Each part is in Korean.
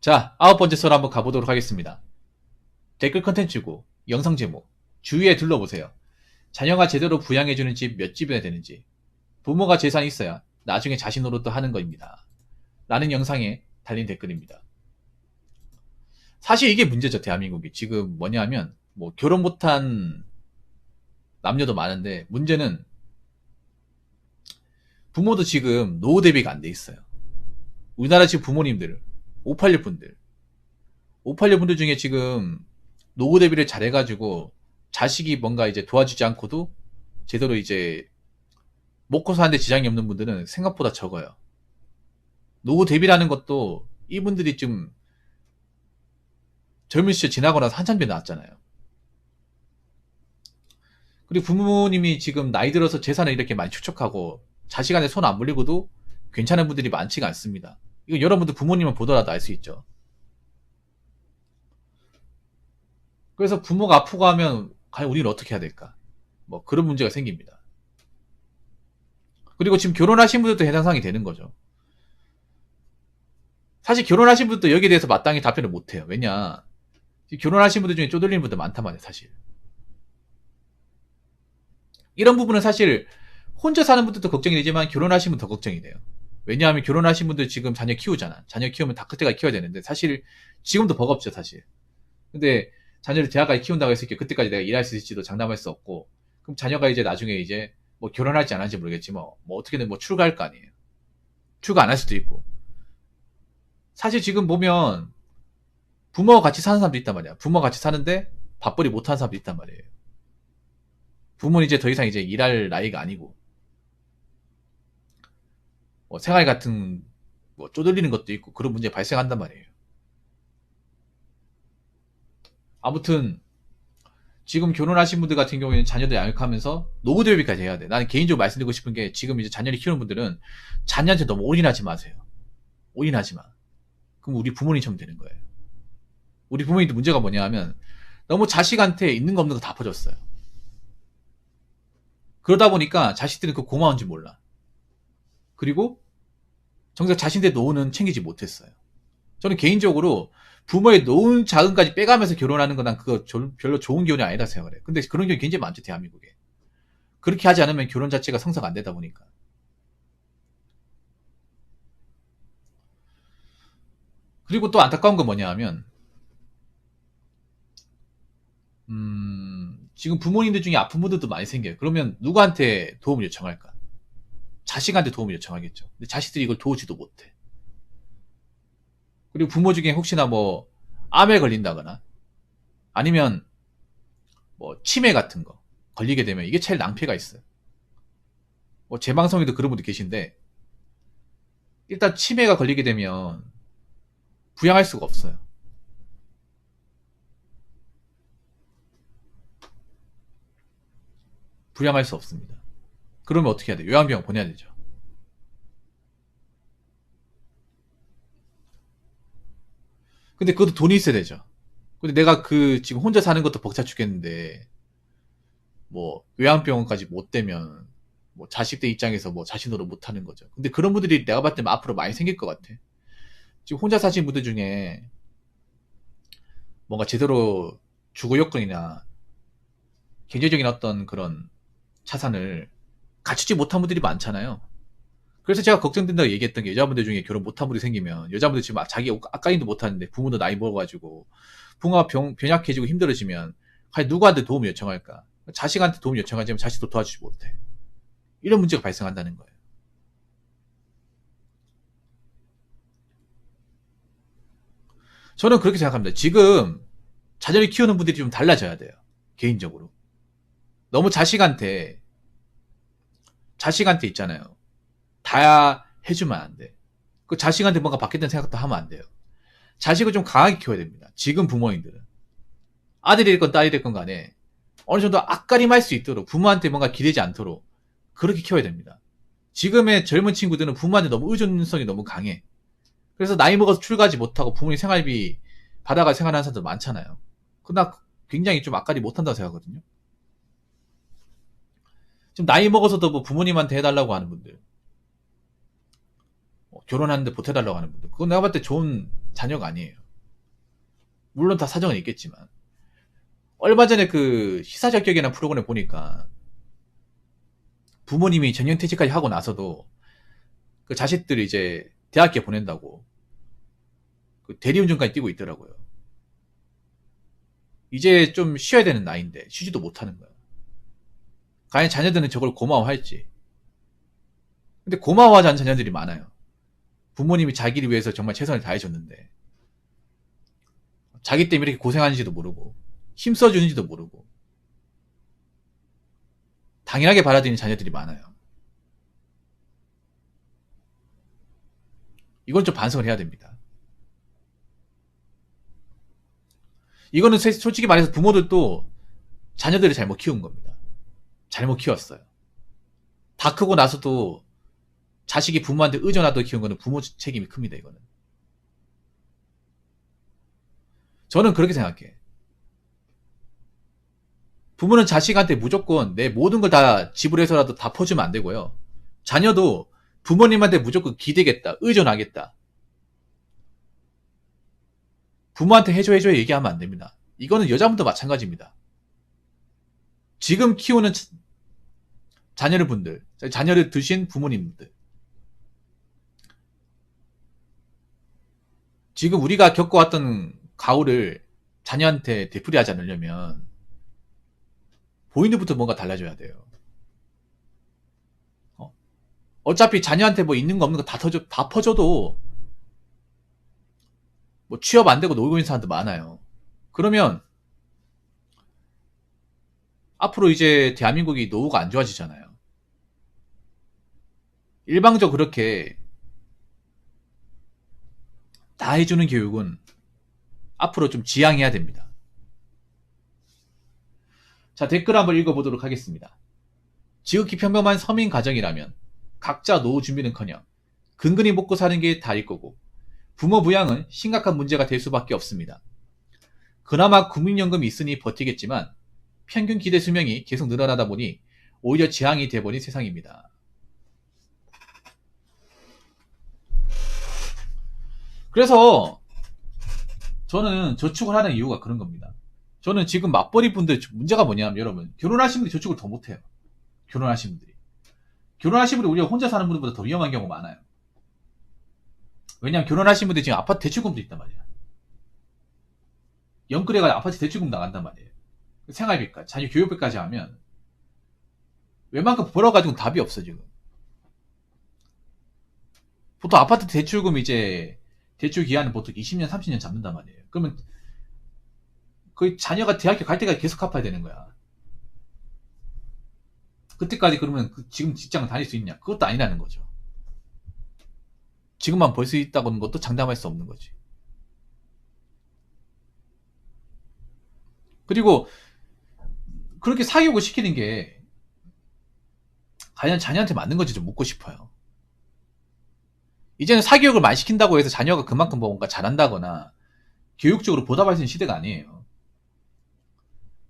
자, 9번째 썰 한번 가보도록 하겠습니다. 댓글 컨텐츠고, 영상 제목, 주위에 둘러보세요. 자녀가 제대로 부양해주는 집 몇 집이나 되는지, 부모가 재산이 있어야 나중에 자신 노릇도 하는 거입니다. 라는 영상에 달린 댓글입니다. 사실 이게 문제죠, 대한민국이. 지금 뭐냐면, 결혼 못한 남녀도 많은데, 문제는 부모도 지금 노후 대비가 안 돼 있어요. 우리나라 지금 부모님들, 586분들, 586분들 중에 지금 노후 대비를 잘 해가지고 자식이 뭔가 이제 도와주지 않고도 제대로 이제 먹고 사는데 지장이 없는 분들은 생각보다 적어요. 노후 대비라는 것도 이분들이 좀 젊은 시절 지나고 나서 한참 뒤에 나왔잖아요. 그리고 부모님이 지금 나이 들어서 재산을 이렇게 많이 축적하고 자식한테 손 안 물리고도 괜찮은 분들이 많지가 않습니다. 이거 여러분들 부모님은 보더라도 알 수 있죠. 그래서 부모가 아프고 하면 과연 우리는 어떻게 해야 될까? 그런 문제가 생깁니다. 그리고 지금 결혼하신 분들도 해당 사항이 되는 거죠. 사실 결혼하신 분들도 여기에 대해서 마땅히 답변을 못해요. 왜냐, 결혼하신 분들 중에 쪼들리는 분들 많단 말이에요, 사실. 이런 부분은 사실 혼자 사는 분들도 걱정이 되지만 결혼하신 분도 더 걱정이 돼요. 왜냐하면 결혼하신 분들 지금 자녀 키우잖아. 자녀 키우면 다 그때까지 키워야 되는데 사실 지금도 버겁죠, 사실. 근데 자녀를 대학까지 키운다고 했을 때 그때까지 내가 일할 수 있을지도 장담할 수 없고, 그럼 자녀가 이제 나중에 이제 결혼할지 안 할지 모르겠지 어떻게든 출가할 거 아니에요. 출가 안 할 수도 있고. 사실 지금 보면 부모와 같이 사는 사람도 있단 말이야. 부모와 같이 사는데 밥벌이 못하는 사람도 있단 말이에요. 부모는 이제 더 이상 이제 일할 나이가 아니고, 생활 같은 쪼들리는 것도 있고 그런 문제 발생한단 말이에요. 아무튼 지금 결혼하신 분들 같은 경우에는 자녀들 양육하면서 노후 대비까지 해야 돼. 나는 개인적으로 말씀드리고 싶은 게, 지금 이제 자녀를 키우는 분들은 자녀한테 너무 올인하지 마세요. 올인하지 마. 그럼 우리 부모님처럼 되는 거예요. 우리 부모님도 문제가 뭐냐 하면 너무 자식한테 있는 거 없는 거 다 퍼줬어요. 그러다 보니까 자식들은 그 고마운지 몰라. 그리고 정작 자신들의 노후는 챙기지 못했어요. 저는 개인적으로 부모의 노후 자금까지 빼가면서 결혼하는 건 난 그거 별로 좋은 기운이 아니다 생각을 해요. 근데 그런 경우 굉장히 많죠, 대한민국에. 그렇게 하지 않으면 결혼 자체가 성사가 안 되다 보니까. 그리고 또 안타까운 건 뭐냐 하면, 지금 부모님들 중에 아픈 분들도 많이 생겨요. 그러면 누구한테 도움을 요청할까? 자식한테 도움을 요청하겠죠. 근데 자식들이 이걸 도우지도 못해. 그리고 부모 중에 혹시나 암에 걸린다거나 아니면 치매 같은 거 걸리게 되면 이게 제일 낭패가 있어요. 제 방송에도 그런 분들 계신데, 일단 치매가 걸리게 되면 부양할 수가 없어요. 부양할 수 없습니다. 그러면 어떻게 해야 돼요? 요양병원 보내야 되죠. 근데 그것도 돈이 있어야 되죠. 근데 내가 지금 혼자 사는 것도 벅차 죽겠는데 요양병원까지 못 되면 자식들 입장에서 자신으로 못 하는 거죠. 근데 그런 분들이 내가 봤을 때 앞으로 많이 생길 것 같아. 지금 혼자 사신 분들 중에 뭔가 제대로 주거 여건이나 경제적인 어떤 그런 자산을 갖추지 못한 분들이 많잖아요. 그래서 제가 걱정된다고 얘기했던 게, 여자분들 중에 결혼 못한 분들이 생기면 여자분들 지금 자기 아까인도 못하는데 부모도 나이 먹어가지고 부모가 병약해지고 힘들어지면 과연 누구한테 도움을 요청할까? 자식한테 도움을 요청하지만 자식도 도와주지 못해. 이런 문제가 발생한다는 거예요. 저는 그렇게 생각합니다. 지금 자녀를 키우는 분들이 좀 달라져야 돼요. 개인적으로. 너무 자식한테 있잖아요. 다 해주면 안 돼. 그 자식한테 뭔가 받겠다는 생각도 하면 안 돼요. 자식을 좀 강하게 키워야 됩니다. 지금 부모님들은. 아들이 됐건 딸이 됐건 간에 어느 정도 앞가림할 수 있도록, 부모한테 뭔가 기대지 않도록 그렇게 키워야 됩니다. 지금의 젊은 친구들은 부모한테 너무 의존성이 너무 강해. 그래서 나이 먹어서 출가하지 못하고 부모님 생활비 받아가 생활하는 사람들 많잖아요. 그나 굉장히 좀 앞가림 못한다고 생각하거든요. 지금 나이 먹어서도 부모님한테 해달라고 하는 분들, 결혼하는데 보태달라고 하는 분들, 그건 내가 봤을 때 좋은 자녀가 아니에요. 물론 다 사정은 있겠지만. 얼마 전에 그 시사적격이라는 프로그램 보니까 부모님이 정년퇴직까지 하고 나서도 그 자식들이 이제 대학교 보낸다고 그 대리운전까지 뛰고 있더라고요. 이제 좀 쉬어야 되는 나이인데 쉬지도 못하는 거야. 과연 자녀들은 저걸 고마워할지. 근데 고마워하지 않는 자녀들이 많아요. 부모님이 자기를 위해서 정말 최선을 다해줬는데 자기 때문에 이렇게 고생하는지도 모르고 힘써주는지도 모르고 당연하게 받아들이는 자녀들이 많아요. 이건 좀 반성을 해야 됩니다. 이거는 솔직히 말해서 부모들도 자녀들을 잘못 키운 겁니다. 잘못 키웠어요. 다 크고 나서도 자식이 부모한테 의존하도록 키운 거는 부모 책임이 큽니다. 이거는. 저는 그렇게 생각해. 부모는 자식한테 무조건 내 모든 걸 다 지불해서라도 다 퍼주면 안 되고요. 자녀도 부모님한테 무조건 기대겠다, 의존하겠다. 부모한테 해줘 얘기하면 안 됩니다. 이거는 여자분도 마찬가지입니다. 지금 키우는 자녀를 두신 부모님들, 지금 우리가 겪어왔던 가오를 자녀한테 되풀이하지 않으려면 본인들부터 뭔가 달라져야 돼요. 어차피 자녀한테 뭐 있는 거 없는 거 다 퍼줘도 뭐 취업 안 되고 놀고 있는 사람도 많아요. 그러면 앞으로 이제 대한민국이 노후가 안 좋아지잖아요. 일방적으로 그렇게 다 해주는 교육은 앞으로 좀 지양해야 됩니다. 자, 댓글 한번 읽어보도록 하겠습니다. 지극히 평범한 서민 가정이라면 각자 노후 준비는커녕 근근히 먹고 사는 게 다일 거고 부모 부양은 심각한 문제가 될 수밖에 없습니다. 그나마 국민연금이 있으니 버티겠지만 평균 기대 수명이 계속 늘어나다 보니 오히려 재앙이 돼버린 세상입니다. 그래서 저는 저축을 하는 이유가 그런 겁니다. 저는 지금 맞벌이 분들 문제가 뭐냐면 여러분 결혼하신 분들이 저축을 더 못해요. 결혼하신 분들이 오히려 혼자 사는 분들보다 더 위험한 경우가 많아요. 왜냐면 결혼하신 분들이 지금 아파트 대출금도 있단 말이야. 연끌해가 아파트 대출금 나간단 말이에요. 생활비까지 자녀 교육비까지 하면 웬만큼 벌어가지고는 답이 없어 지금. 보통 아파트 대출금 이제 대출 기한은 보통 20년 30년 잡는단 말이에요. 그러면 그 자녀가 대학교 갈 때까지 계속 갚아야 되는 거야. 그때까지 그러면 지금 직장을 다닐 수 있냐? 그것도 아니라는 거죠. 지금만 벌 수 있다는 것도 장담할 수 없는 거지. 그리고 그렇게 사교육을 시키는 게 과연 자녀한테 맞는 건지 좀 묻고 싶어요. 이제는 사교육을 많이 시킨다고 해서 자녀가 그만큼 뭔가 잘한다거나 교육적으로 보답할 수 있는 시대가 아니에요.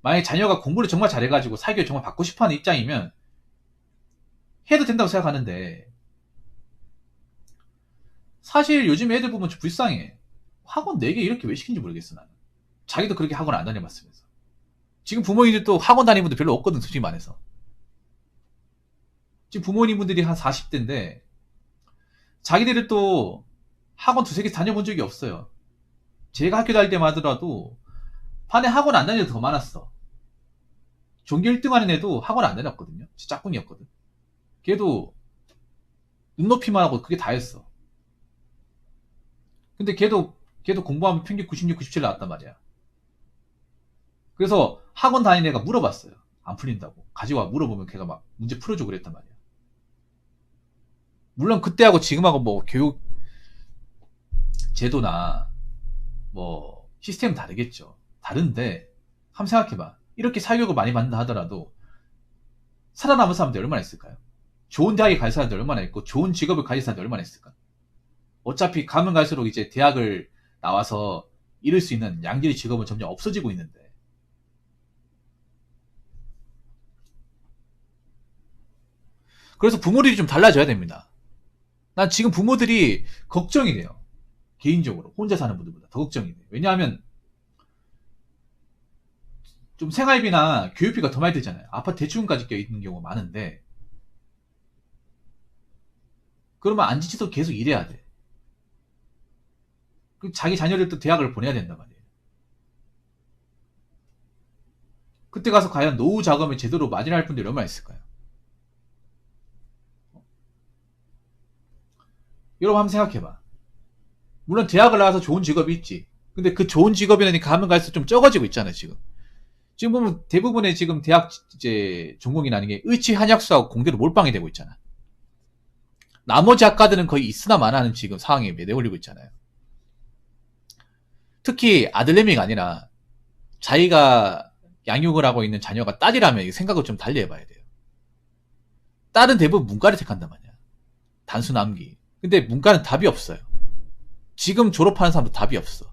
만약에 자녀가 공부를 정말 잘해가지고 사교육을 정말 받고 싶어하는 입장이면 해도 된다고 생각하는데 사실 요즘 애들 보면 좀 불쌍해. 학원 4개 이렇게 왜 시킨지 모르겠어 나는. 자기도 그렇게 학원 안 다녀봤으면서. 지금 부모님들 또 학원 다니는 분들 별로 없거든 솔직히 말해서. 지금 부모님분들이 한 40대인데 자기들이 또 학원 2-3개 다녀본 적이 없어요. 제가 학교 다닐 때만 하더라도 반에 학원 안 다니는 애도 더 많았어. 전교 1등 하는 애도 학원 안 다녔거든요. 진짜 짝꿍이었거든. 걔도 눈높이만 하고 그게 다였어. 근데 걔도 공부하면 평균 96, 97 나왔단 말이야. 그래서 학원 다니는 애가 물어봤어요. 안 풀린다고. 가지고 와 물어보면 걔가 막 문제 풀어주고 그랬단 말이야. 물론 그때하고 지금하고 뭐 교육 제도나 뭐 시스템은 다르겠죠. 다른데 한번 생각해봐. 이렇게 사교육을 많이 받는다 하더라도 살아남은 사람들이 얼마나 있을까요? 좋은 대학에 갈 사람들 얼마나 있고 좋은 직업을 가진 사람들 얼마나 있을까? 어차피 가면 갈수록 이제 대학을 나와서 이룰 수 있는 양질의 직업은 점점 없어지고 있는데 그래서 부모들이 좀 달라져야 됩니다. 난 지금 부모들이 걱정이 돼요. 개인적으로 혼자 사는 분들보다 더 걱정이 돼요. 왜냐하면 좀 생활비나 교육비가 더 많이 들잖아요. 아파트 대출금까지 껴있는 경우가 많은데, 그러면 안 지쳐도 계속 일해야 돼. 자기 자녀를 또 대학을 보내야 된단 말이에요. 그때 가서 과연 노후 자금을 제대로 마련할 분들이 얼마나 있을까요? 여러분 한번 생각해봐. 물론 대학을 나와서 좋은 직업이 있지. 근데 그 좋은 직업이라니 가면 갈수록 좀 적어지고 있잖아요, 지금. 지금 보면 대부분의 지금 대학 이제 전공이라는 게 의치 한약수하고 공대로 몰빵이 되고 있잖아. 나머지 학과들은 거의 있으나 마나는 지금 상황에 내몰리고 있잖아요. 특히 아들내미가 아니라 자기가 양육을 하고 있는 자녀가 딸이라면 생각을 좀 달리 해봐야 돼요. 딸은 대부분 문과를 택한단 말이야. 단순 암기. 근데 문과는 답이 없어요. 지금 졸업하는 사람도 답이 없어.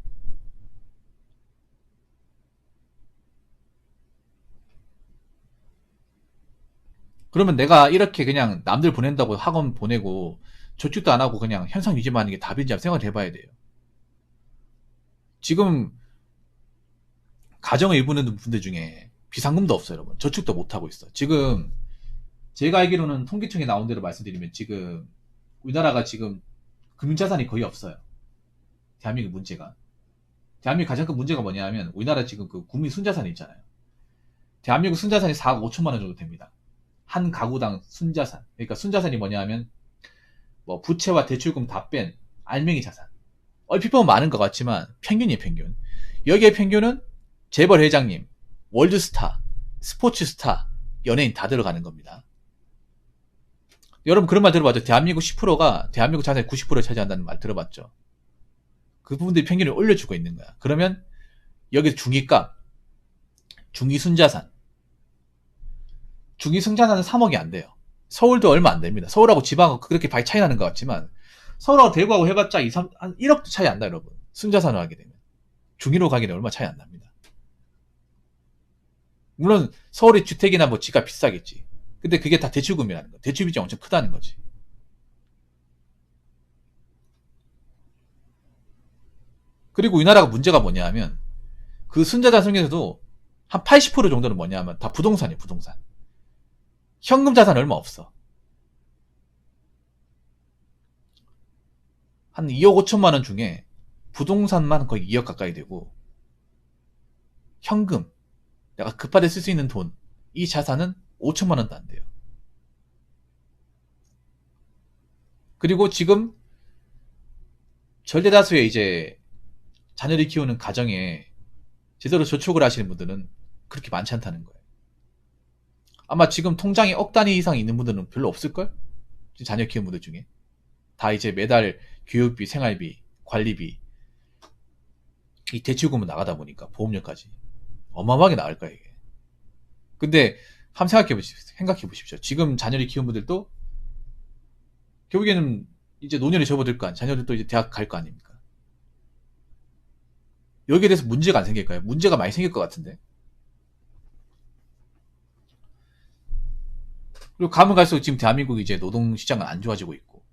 그러면 내가 이렇게 그냥 남들 보낸다고 학원 보내고 저축도 안 하고 그냥 현상 유지만 하는 게 답인지 한번 생각을 해봐야 돼요. 지금 가정을 일구는 분들 중에 비상금도 없어요, 여러분. 저축도 못 하고 있어. 지금 제가 알기로는 통계청에 나온 대로 말씀드리면 지금 우리나라가 지금 금융자산이 거의 없어요. 대한민국 문제가. 대한민국 가장 큰 문제가 뭐냐면 우리나라 지금 그 국민 순자산이 있잖아요. 대한민국 순자산이 4억 5천만 원 정도 됩니다. 한 가구당 순자산. 그러니까 순자산이 뭐냐면 뭐 부채와 대출금 다 뺀 알맹이 자산. 얼핏 보면 많은 것 같지만 평균이에요, 평균. 여기에 평균은 재벌 회장님, 월드스타, 스포츠스타, 연예인 다 들어가는 겁니다. 여러분 그런 말 들어봤죠? 대한민국 10%가 대한민국 자산의 90%를 차지한다는 말 들어봤죠? 그 부분들이 평균을 올려주고 있는 거야. 그러면 여기 중위값, 중위순자산. 중위순자산은 3억이 안 돼요. 서울도 얼마 안 됩니다. 서울하고 지방하고 그렇게 많이 차이 나는 것 같지만 서울하고 대구하고 해봤자 1, 1억도 차이 안 나요, 여러분. 순자산으로 하게 되면. 중위로 가게 되면 얼마 차이 안 납니다. 물론 서울의 주택이나 뭐 집값 비싸겠지. 근데 그게 다 대출금이라는 거. 대출 비중이 엄청 크다는 거지. 그리고 우리나라가 문제가 뭐냐 하면 그 순자산 중에서도 한 80% 정도는 뭐냐 하면 다 부동산이에요, 부동산. 현금 자산 얼마 없어. 한 2억 5천만 원 중에 부동산만 거의 2억 가까이 되고 현금, 내가 급할 때 쓸 수 있는 돈, 이 자산은 5천만 원도 안 돼요. 그리고 지금 절대다수의 이제 자녀를 키우는 가정에 제대로 저축을 하시는 분들은 그렇게 많지 않다는 거예요. 아마 지금 통장에 억 단위 이상 있는 분들은 별로 없을걸? 자녀 키우는 분들 중에. 다 이제 매달 교육비, 생활비, 관리비, 이 대출금은 나가다 보니까 보험료까지. 어마어마하게 나갈 거야, 이게. 근데 한번 생각해 보십시오. 지금 자녀를 키우는 분들도 결국에는 이제 노년에 접어들 거 아니에요. 자녀들도 이제 대학 갈 거 아닙니까? 여기에 대해서 문제가 안 생길까요? 문제가 많이 생길 것 같은데. 그리고 가면 갈수록 지금 대한민국이 이제 노동시장은 안 좋아지고 있고,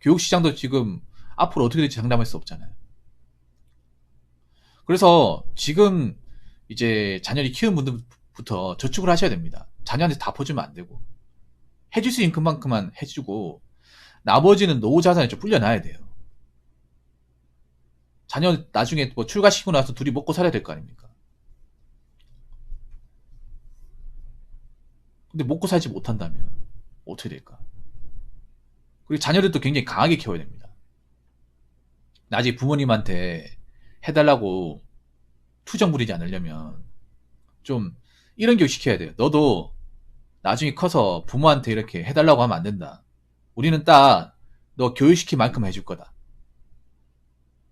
교육시장도 지금 앞으로 어떻게 될지 장담할 수 없잖아요. 그래서 지금 이제 자녀를 키우는 분들부터 저축을 하셔야 됩니다. 자녀한테 다 퍼주면 안 되고, 해줄 수 있는 그만큼만 해주고, 나머지는 노후 자산에 좀 불려놔야 돼요. 자녀 나중에 뭐 출가시키고 나서 둘이 먹고 살아야 될 거 아닙니까? 근데 먹고 살지 못한다면 어떻게 될까? 그리고 자녀들도 굉장히 강하게 키워야 됩니다. 나중에 부모님한테 해달라고 투정 부리지 않으려면 좀 이런 교육 시켜야 돼요. 너도 나중에 커서 부모한테 이렇게 해달라고 하면 안 된다. 우리는 딱 너 교육시킬 만큼 해줄 거다.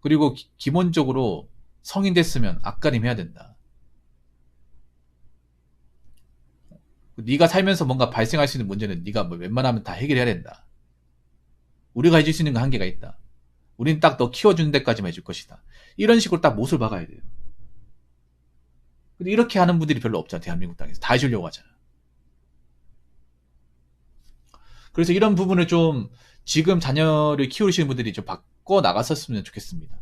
그리고 기본적으로 성인 됐으면 앞가림 해야 된다. 네가 살면서 뭔가 발생할 수 있는 문제는 네가 뭐 웬만하면 다 해결해야 된다. 우리가 해줄 수 있는 건 한계가 있다. 우린 딱 너 키워주는 데까지만 해줄 것이다. 이런 식으로 딱 못을 박아야 돼요. 근데 이렇게 하는 분들이 별로 없잖아. 대한민국 땅에서 다 해주려고 하잖아. 그래서 이런 부분을 좀 지금 자녀를 키우시는 분들이 좀 바꿔 나갔었으면 좋겠습니다.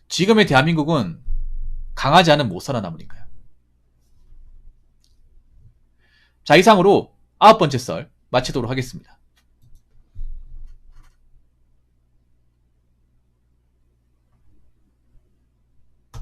지금의 대한민국은 강하지 않으면 못 살아남으니까요. 자, 이상으로 9번째 썰 마치도록 하겠습니다.